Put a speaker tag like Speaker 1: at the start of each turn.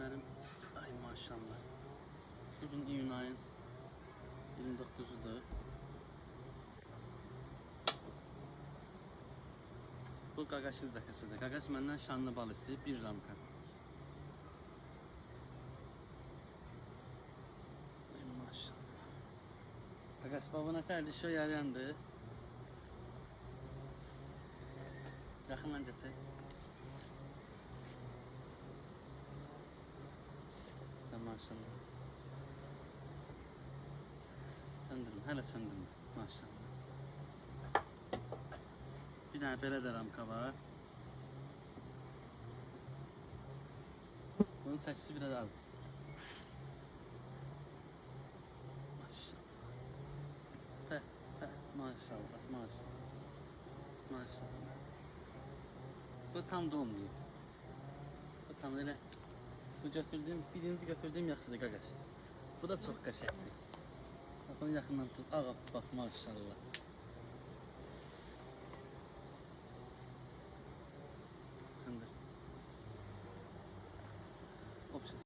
Speaker 1: günlerim. Ay maşallah. Bugün iyun ayın 29'udur. Bu qaqaşın zakasıdır. Qaqaş məndən şanlı bal istəyir, 1 ramka. Ay maşallah. Qaqaş babana tərdi şu yarayandı. Yaxından geçək. Maşallah. Söndürün, hələ söndürün. Maşallah. Bir dənə belə də ramka var. Bunun çəkisi biraz az. Maşallah. Maşallah, maşallah. Maşallah. Bu tam doğumluyum. Bu tam elə. Bu birinci götürdüğüm yaxşıdır qaqaş. Bu da çox qəşəngdir. Bunu yaxından tut. Ağa bak maşallah.